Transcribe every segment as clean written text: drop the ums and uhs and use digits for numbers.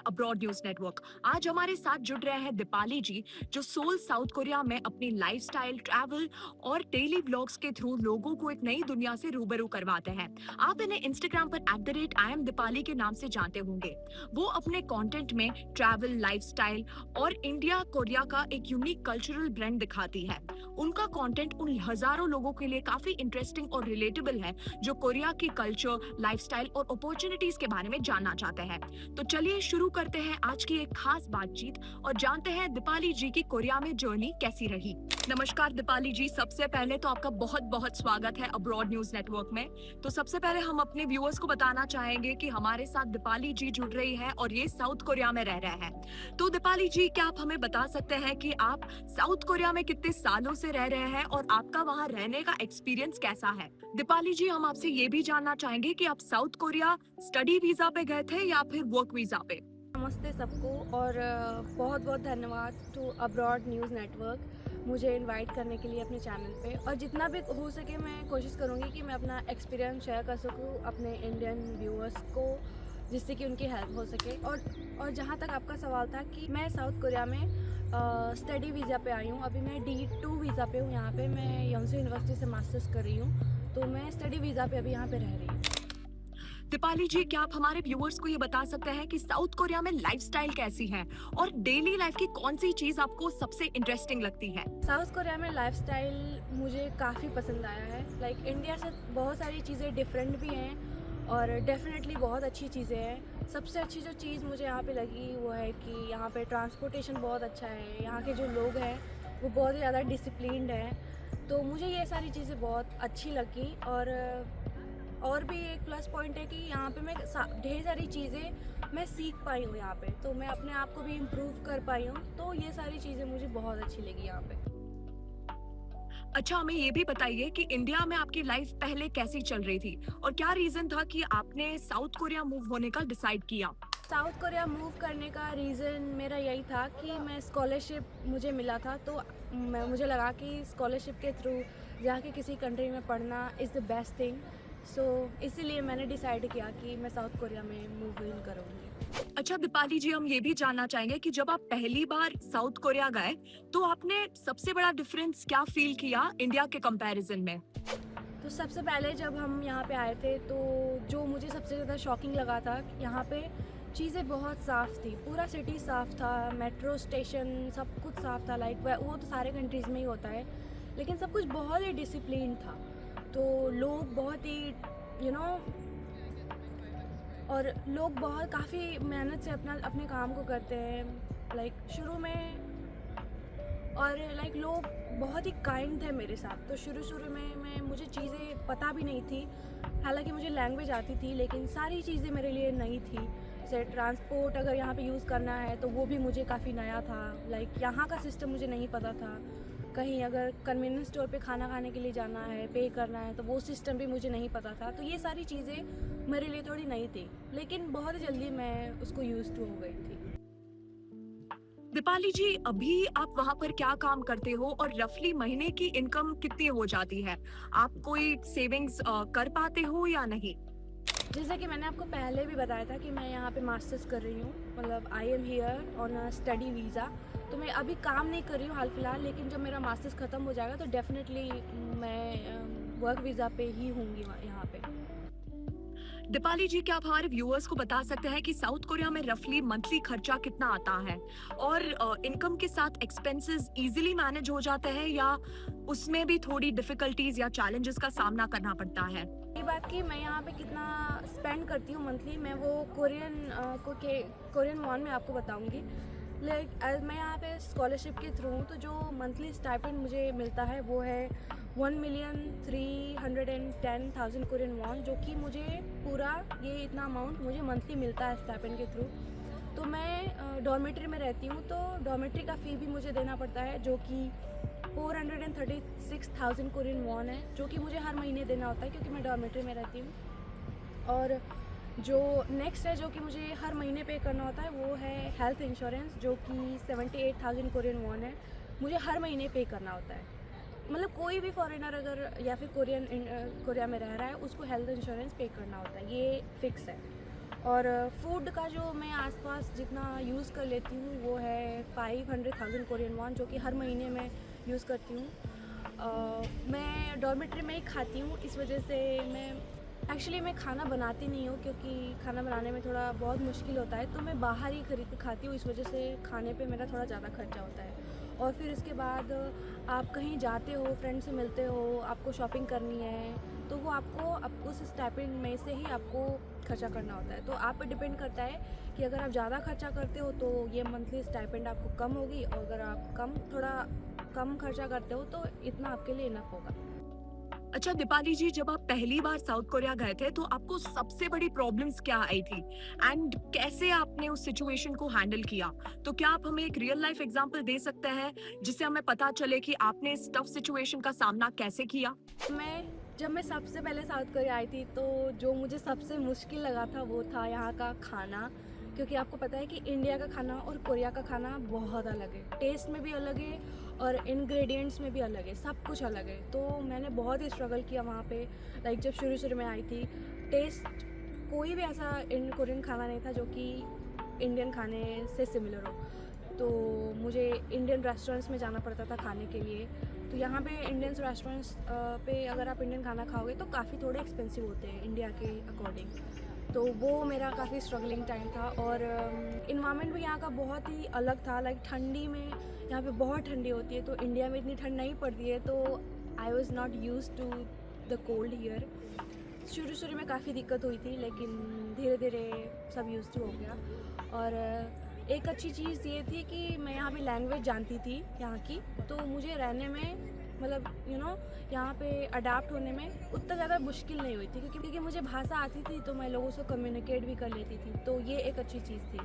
Abroad news network. आज हमारे साथ जुड़ रहे हैं दीपाली जी, जो सोल साउथ कोरिया में अपनी लाइफस्टाइल, ट्रैवल और डेली ब्लॉग्स के थ्रू लोगों को एक नई दुनिया से रूबरू करवाते हैं। आप इन्हें इंस्टाग्राम पर @IamDipali के नाम से जानते होंगे। वो अपने कंटेंट में ट्रैवल, लाइफस्टाइल और इंडिया कोरिया का एक यूनिक कल्चरल ब्रांड दिखाती है। उनका कंटेंट उन हजारों लोगों के लिए काफी इंटरेस्टिंग और रिलेटेबल है जो कोरिया की कल्चर, लाइफस्टाइल और अपॉर्चुनिटीज के बारे में जानना चाहते हैं। तो चलिए शुरू करते हैं आज की एक खास बातचीत और जानते हैं दीपाली जी की कोरिया में जर्नी कैसी रही। नमस्कार दीपाली जी, सबसे पहले तो आपका बहुत बहुत स्वागत है अब्रॉड न्यूज नेटवर्क में। तो सबसे पहले हम अपने व्यूअर्स को बताना चाहेंगे कि हमारे साथ दीपाली जी जुड़ रही है और ये साउथ कोरिया में रह रहे हैं। तो दीपाली जी, क्या आप हमें बता सकते हैं कि आप साउथ कोरिया में कितने सालों से रह रहे हैं और आपका वहाँ रहने का एक्सपीरियंस कैसा है? दीपाली जी, हम आपसे ये भी जानना चाहेंगे कि आप साउथ कोरिया स्टडी वीजा पे गए थे या फिर वर्क वीजा पे? नमस्ते सबको और बहुत बहुत धन्यवाद टू अब्रॉड न्यूज़ नेटवर्क मुझे इनवाइट करने के लिए अपने चैनल पे। और जितना भी हो सके मैं कोशिश करूँगी कि मैं अपना एक्सपीरियंस शेयर कर सकूँ अपने इंडियन व्यूअर्स को, जिससे कि उनकी हेल्प हो सके। और जहाँ तक आपका सवाल था कि मैं साउथ कोरिया में स्टडी वीज़ा पे आई हूँ। अभी मैं D2 वीज़ा पे हूँ। यहाँ पे मैं योनसेल यूनिवर्सिटी से मास्टर्स कर रही हूँ, तो मैं स्टडी वीज़ा पे अभी यहाँ पे रह रही हूँ। दीपाली जी, क्या आप हमारे व्यूअर्स को ये बता सकते हैं कि साउथ कोरिया में लाइफस्टाइल कैसी है और डेली लाइफ की कौन सी चीज आपको सबसे इंटरेस्टिंग लगती है? साउथ कोरिया में लाइफस्टाइल मुझे काफ़ी पसंद आया है। लाइक इंडिया से बहुत सारी चीज़ें डिफरेंट भी हैं और डेफिनेटली बहुत अच्छी चीज़ें हैं। सबसे अच्छी जो चीज़ मुझे यहाँ पे लगी वो है कि यहाँ पे ट्रांसपोर्टेशन बहुत अच्छा है। यहाँ के जो लोग हैं वो बहुत ही ज़्यादा डिसिप्लिन्ड हैं, तो मुझे ये सारी चीज़ें बहुत अच्छी लगी। और भी एक प्लस पॉइंट है कि यहाँ पे मैं ढेर सारी चीज़ें मैं सीख पाई हूँ यहाँ पे, तो मैं अपने आप को भी इम्प्रूव कर पाई हूँ। तो ये सारी चीज़ें मुझे बहुत अच्छी लगी यहाँ पे। अच्छा, हमें ये भी बताइए कि इंडिया में आपकी लाइफ पहले कैसी चल रही थी और क्या रीजन था कि आपने साउथ कोरिया मूव होने का डिसाइड किया? साउथ कोरिया मूव करने का रीज़न मेरा यही था कि मैं स्कॉलरशिप मुझे मिला था, तो मुझे लगा कि स्कॉलरशिप के थ्रू जाके किसी कंट्री में पढ़ना इज़ द बेस्ट थिंग। सो इसीलिए मैंने डिसाइड किया कि मैं साउथ कोरिया में मूव इन करूँगी। अच्छा दीपाली जी, हम ये भी जानना चाहेंगे कि जब आप पहली बार साउथ कोरिया गए तो आपने सबसे बड़ा डिफरेंस क्या फील किया इंडिया के कंपैरिजन में? तो सबसे पहले जब हम यहाँ पे आए थे तो जो मुझे सबसे ज़्यादा शॉकिंग लगा था कि यहाँ पे चीज़ें बहुत साफ़ थी। पूरा सिटी साफ़ था, मेट्रो स्टेशन सब कुछ साफ़ था। लाइक वो तो सारे कंट्रीज़ में ही होता है, लेकिन सब कुछ बहुत ही डिसिप्लिन था। तो लोग बहुत ही यू नो और लोग बहुत काफ़ी मेहनत से अपने काम को करते हैं लाइक शुरू में। और लाइक लोग बहुत ही काइंड थे मेरे साथ। तो शुरू में मुझे चीज़ें पता भी नहीं थी, हालांकि मुझे लैंग्वेज आती थी, लेकिन सारी चीज़ें मेरे लिए नई थी। जैसे ट्रांसपोर्ट अगर यहाँ पे यूज़ करना है तो वो भी मुझे काफ़ी नया था। लाइक यहाँ का सिस्टम मुझे नहीं पता था। कहीं अगर कन्वीनियंस स्टोर पे खाना खाने के लिए जाना है, पे करना है, तो वो सिस्टम भी मुझे नहीं पता था। तो ये सारी चीज़ें मेरे लिए थोड़ी नई थी, लेकिन बहुत ही जल्दी मैं उसको यूज़ टू हो गई थी। दीपाली जी, अभी आप वहाँ पर क्या काम करते हो और रफली महीने की इनकम कितनी हो जाती है? आप कोई सेविंग्स कर पाते हो या नहीं? जैसे कि मैंने आपको पहले भी बताया था कि मैं यहाँ पे मास्टर्स कर रही हूँ, मतलब I am here on a study visa. तो मैं अभी काम नहीं कर रही हूँ हाल फिलहाल, लेकिन जब मेरा मास्टर्स ख़त्म हो जाएगा तो डेफिनेटली मैं वर्क वीज़ा पे ही होंगी यहाँ पे। दीपाली जी, क्या आप हमारे व्यूअर्स को बता सकते हैं कि साउथ कोरिया में रफली मंथली खर्चा कितना आता है और इनकम के साथ एक्सपेंसेस इजीली मैनेज हो जाते हैं या उसमें भी थोड़ी डिफिकल्टीज या चैलेंजेस का सामना करना पड़ता है? ये बात कि मैं यहाँ पे कितना स्पेंड करती हूँ मंथली, मैं वो कोरियन वॉन में आपको बताऊँगी। लाइक मैं यहाँ पे स्कॉलरशिप के थ्रू हूँ, तो जो मंथली स्टाइपेंड मुझे मिलता है वो है 1,310,000 कोरियन वॉन, जो कि मुझे पूरा ये इतना अमाउंट मुझे मंथली मिलता है स्टाइपेंड के थ्रू। तो मैं डॉर्मेट्री में रहती हूँ, तो डॉर्मेट्री का फ़ी भी मुझे देना पड़ता है, जो कि 436,000 कोरियन वॉन है, जो कि मुझे हर महीने देना होता है क्योंकि मैं डॉर्मेट्री में रहती हूँ। और जो नेक्स्ट है जो कि मुझे हर महीने पे करना होता है वो है हेल्थ इंश्योरेंस, जो कि 78,000 कोरियन वॉन है, मुझे हर महीने पे करना होता है। मतलब कोई भी फॉरेनर अगर या फिर कोरिया में रह रहा है उसको हेल्थ इंश्योरेंस पे करना होता है, ये फिक्स है। और फूड का जो मैं आसपास जितना यूज़ कर लेती हूँ वो है 500,000 कोरियन वॉन, जो कि हर महीने मैं यूज़ करती हूँ। मैं डॉर्मेट्री में ही खाती हूँ, इस वजह से मैं खाना बनाती नहीं हूँ, क्योंकि खाना बनाने में थोड़ा बहुत मुश्किल होता है, तो मैं बाहर ही खरीद के खाती हूँ। इस वजह से खाने पे मेरा थोड़ा ज़्यादा खर्चा होता है। और फिर इसके बाद आप कहीं जाते हो, फ्रेंड से मिलते हो, आपको शॉपिंग करनी है, तो वो आपको उस स्टाइपेंड में से ही आपको खर्चा करना होता है। तो आप पे डिपेंड करता है कि अगर आप ज़्यादा खर्चा करते हो तो ये मंथली स्टाइपेंड आपको कम होगी, और अगर आप थोड़ा कम खर्चा करते हो तो इतना आपके लिए इनफ होगा। अच्छा दीपाली जी, जब आप पहली बार साउथ कोरिया गए थे तो आपको सबसे बड़ी प्रॉब्लम्स क्या आई थी एंड कैसे आपने उस सिचुएशन को हैंडल किया? तो क्या आप हमें एक रियल लाइफ एग्जांपल दे सकते हैं जिससे हमें पता चले कि आपने इस टफ सिचुएशन का सामना कैसे किया? मैं जब मैं सबसे पहले साउथ कोरिया आई थी, तो जो मुझे सबसे मुश्किल लगा था वो था यहाँ का खाना। क्योंकि आपको पता है कि इंडिया का खाना और कोरिया का खाना बहुत अलग है, टेस्ट में भी अलग है और इंग्रेडिएंट्स में भी अलग है, सब कुछ अलग है। तो मैंने बहुत ही स्ट्रगल किया वहाँ पे। लाइक जब शुरू शुरू में आई थी, टेस्ट कोई भी ऐसा कोरियन खाना नहीं था जो कि इंडियन खाने से सिमिलर हो। तो मुझे इंडियन रेस्टोरेंट्स में जाना पड़ता था खाने के लिए। तो यहाँ पे इंडियन रेस्टोरेंट्स पे अगर आप इंडियन खाना खाओगे तो काफ़ी थोड़े एक्सपेंसिव होते हैं इंडिया के अकॉर्डिंग। तो वो मेरा काफ़ी स्ट्रगलिंग टाइम था। और इन्वायरमेंट भी यहाँ का बहुत ही अलग था। लाइक ठंडी में, यहाँ पे बहुत ठंडी होती है, तो इंडिया में इतनी ठंड नहीं पड़ती है, तो I was not use to the cold here. शुरू शुरू में काफ़ी दिक्कत हुई थी, लेकिन धीरे धीरे सब यूज टू हो गया। और एक अच्छी चीज़ ये थी कि मैं यहाँ पे लैंग्वेज जानती थी यहाँ की, तो मुझे रहने में मतलब यहाँ पे अडाप्ट होने में उतना ज़्यादा मुश्किल नहीं हुई थी, क्योंकि मुझे भाषा आती थी, तो मैं लोगों से कम्युनिकेट भी कर लेती थी। तो ये एक अच्छी चीज़ थी।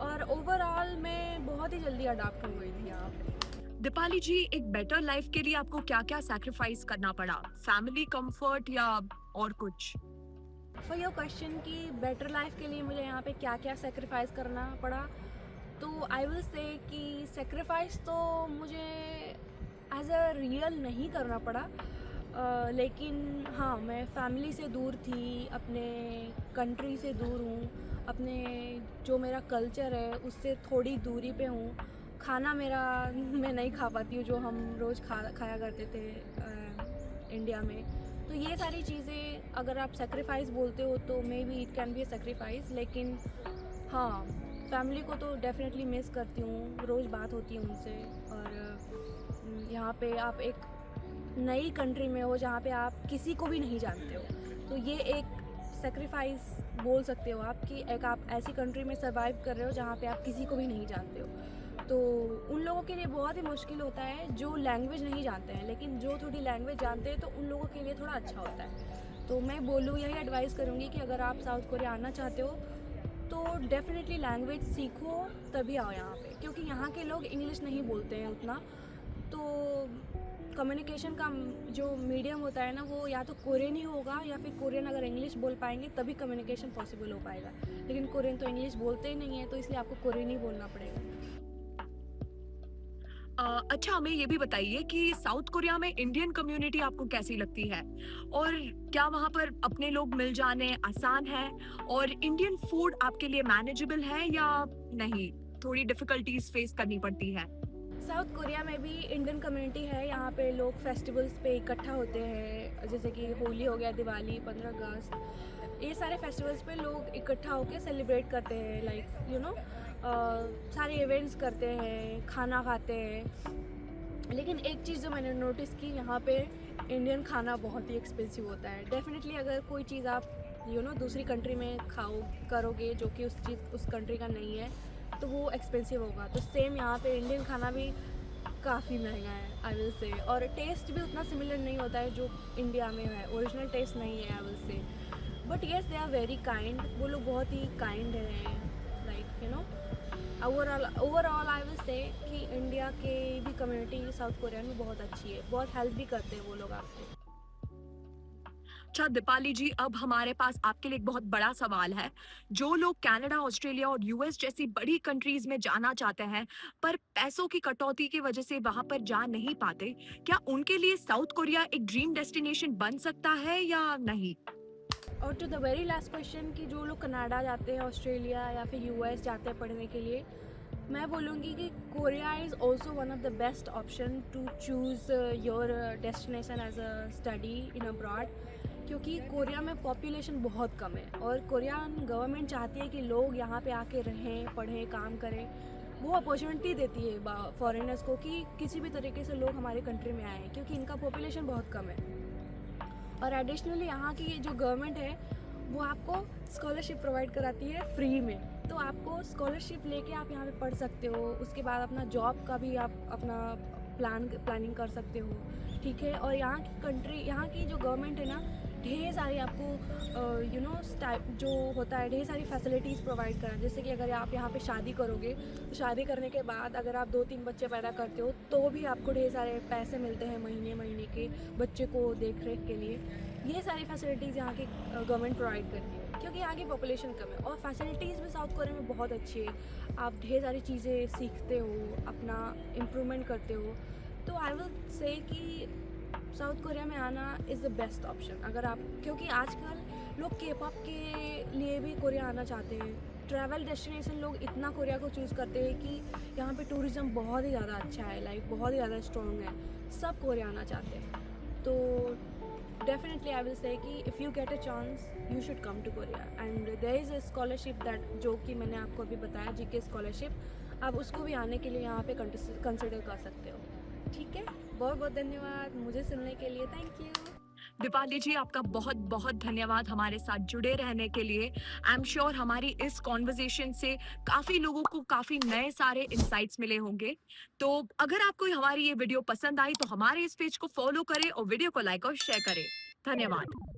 और ओवरऑल मैं बहुत ही जल्दी अडाप्ट हो गई थी यहाँ पे। दीपाली जी, एक बेटर लाइफ के लिए आपको क्या-क्या सैक्रिफाइस करना पड़ा? फैमिली कंफर्ट या और कुछ? फॉर योर क्वेश्चन कि बेटर लाइफ के लिए मुझे यहाँ पे क्या क्या सेक्रीफाइस करना पड़ा, तो आई विल से कि सेक्रीफाइस तो मुझे एज अ रियल नहीं करना पड़ा। लेकिन हाँ, मैं फैमिली से दूर थी, अपने कंट्री से दूर हूँ, अपने जो मेरा कल्चर है उससे थोड़ी दूरी पे हूँ। खाना मेरा मैं नहीं खा पाती हूँ जो हम रोज़ खाया करते थे इंडिया में। तो ये सारी चीज़ें अगर आप सेक्रीफाइस बोलते हो तो may be it can be a sacrifice. लेकिन हाँ, फैमिली को तो डेफिनेटली मिस करती हूँ, रोज़ बात होती है उनसे। और यहाँ पे आप एक नई कंट्री में हो जहाँ पे आप किसी को भी नहीं जानते हो, तो ये एक सेक्रीफाइस बोल सकते हो आप कि एक आप ऐसी कंट्री में सर्वाइव कर रहे हो जहाँ पे आप किसी को भी नहीं जानते हो। तो उन लोगों के लिए बहुत ही मुश्किल होता है जो लैंग्वेज नहीं जानते हैं, लेकिन जो थोड़ी लैंग्वेज जानते हैं तो उन लोगों के लिए थोड़ा अच्छा होता है। तो मैं यही एडवाइस करूँगी कि अगर आप साउथ कोरिया आना चाहते हो तो डेफिनेटली लैंग्वेज सीखो, तभी आओ यहाँ पे, क्योंकि यहाँ के लोग इंग्लिश नहीं बोलते हैं उतना। तो कम्युनिकेशन का जो मीडियम होता है ना, वो या तो कोरियन ही होगा, या फिर कोरियन अगर इंग्लिश बोल पाएंगे तभी कम्युनिकेशन पॉसिबल हो पाएगा। लेकिन कोरियन तो इंग्लिश बोलते ही नहीं है, तो इसलिए आपको कोरियन ही बोलना पड़ेगा। अच्छा हमें ये भी बताइए कि साउथ कोरिया में इंडियन कम्युनिटी आपको कैसी लगती है? और क्या वहाँ पर अपने लोग मिल जाने आसान है? और इंडियन फूड आपके लिए मैनेजेबल है या नहीं? थोड़ी डिफिकल्टीज फेस करनी पड़ती है? साउथ कोरिया में भी इंडियन कम्युनिटी है। यहाँ पे लोग फेस्टिवल्स पे इकट्ठा होते हैं, जैसे कि होली हो गया, दिवाली, 15 अगस्त, ये सारे फेस्टिवल्स पे लोग इकट्ठा होकर सेलिब्रेट करते हैं। लाइक सारे इवेंट्स करते हैं, खाना खाते हैं। लेकिन एक चीज़ जो मैंने नोटिस की, यहाँ पे इंडियन खाना बहुत ही एक्सपेंसिव होता है। डेफिनेटली अगर कोई चीज़ आप दूसरी कंट्री में खाओ करोगे जो कि उस कंट्री का नहीं है, तो वो एक्सपेंसिव होगा। तो सेम यहाँ पे इंडियन खाना भी काफ़ी महंगा है, आई विल से। और टेस्ट भी उतना सिमिलर नहीं होता है जो इंडिया में है, ओरिजिनल टेस्ट नहीं है, I will say. But yes, they are very kind, वो लोग बहुत ही काइंड हैं। Like overall I will say कि इंडिया के भी कम्युनिटी साउथ कोरिया में बहुत अच्छी है, बहुत हेल्प भी करते हैं वो लोग आपको। अच्छा दीपाली जी, अब हमारे पास आपके लिए एक बहुत बड़ा सवाल है। जो लोग कनाडा, ऑस्ट्रेलिया और यूएस जैसी बड़ी कंट्रीज में जाना चाहते हैं, पर पैसों की कटौती की वजह से वहां पर जा नहीं पाते, क्या उनके लिए साउथ कोरिया एक ड्रीम डेस्टिनेशन बन सकता है या नहीं? और to the very last question कि जो लोग कनाडा जाते हैं, ऑस्ट्रेलिया या फिर यूएस जाते हैं पढ़ने के लिए, मैं बोलूँगी कि Korea is also one of the best option to choose your destination as a study in abroad, क्योंकि कोरिया में पॉपुलेशन बहुत कम है और कोरियन गवर्नमेंट चाहती है कि लोग यहाँ पे आके रहें, पढ़ें, काम करें। वो अपॉर्चुनिटी देती है फॉरेनर्स को कि किसी भी तरीके से लोग हमारे कंट्री में आएँ, क्योंकि इनका पॉपुलेशन बहुत कम है। और एडिशनली यहाँ की जो गवर्नमेंट है वो आपको स्कॉलरशिप प्रोवाइड कराती है फ्री में, तो आपको स्कॉलरशिप लेके आप यहाँ पे पढ़ सकते हो। उसके बाद अपना जॉब का भी आप अपना प्लानिंग कर सकते हो, ठीक है। और यहाँ की जो गवर्नमेंट है ना, ढेर सारी आपको जो होता है ढेर सारी फैसिलिटीज़ प्रोवाइड करा। जैसे कि अगर आप यहाँ पे शादी करोगे तो शादी करने के बाद अगर आप 2-3 बच्चे पैदा करते हो तो भी आपको ढेर सारे पैसे मिलते हैं महीने महीने के बच्चे को देख रेख के लिए। ये सारी फैसिलिटीज़ यहाँ की गवर्नमेंट प्रोवाइड करती है, क्योंकि यहाँ की पॉपुलेशन कम है। और फैसिलिटीज़ भी साउथ कोरिया में बहुत अच्छी है, आप ढेर सारी चीज़ें सीखते हो, अपना इम्प्रूवमेंट करते हो। तो आई विल से कि साउथ कोरिया में आना इज़ द बेस्ट ऑप्शन अगर आप, क्योंकि आजकल लोग के पॉप के लिए भी कोरिया आना चाहते हैं। ट्रैवल डेस्टिनेशन लोग इतना कोरिया को चूज़ करते हैं कि यहाँ पे टूरिज़्म बहुत ही ज़्यादा अच्छा है, लाइक बहुत ही ज़्यादा स्ट्रॉन्ग है, सब कोरिया आना चाहते हैं। तो डेफिनेटली आई विल से कि if you get a chance you should come to Korea. And there is a scholarship that, जो कि मैंने आपको अभी बताया, जीके स्कॉलरशिप, आप उसको भी आने के लिए यहाँ पे कंसिडर कर सकते हो, ठीक है। बहुत बहुत धन्यवाद मुझे सुनने के लिए, थैंक यू। दीपाली जी, आपका बहुत बहुत धन्यवाद हमारे साथ जुड़े रहने के लिए। आई एम श्योर हमारी इस कॉन्वर्जेशन से काफ़ी लोगों को काफ़ी नए सारे इंसाइट्स मिले होंगे। तो अगर आपको हमारी ये वीडियो पसंद आई तो हमारे इस पेज को फॉलो करें और वीडियो को लाइक और शेयर करें। धन्यवाद।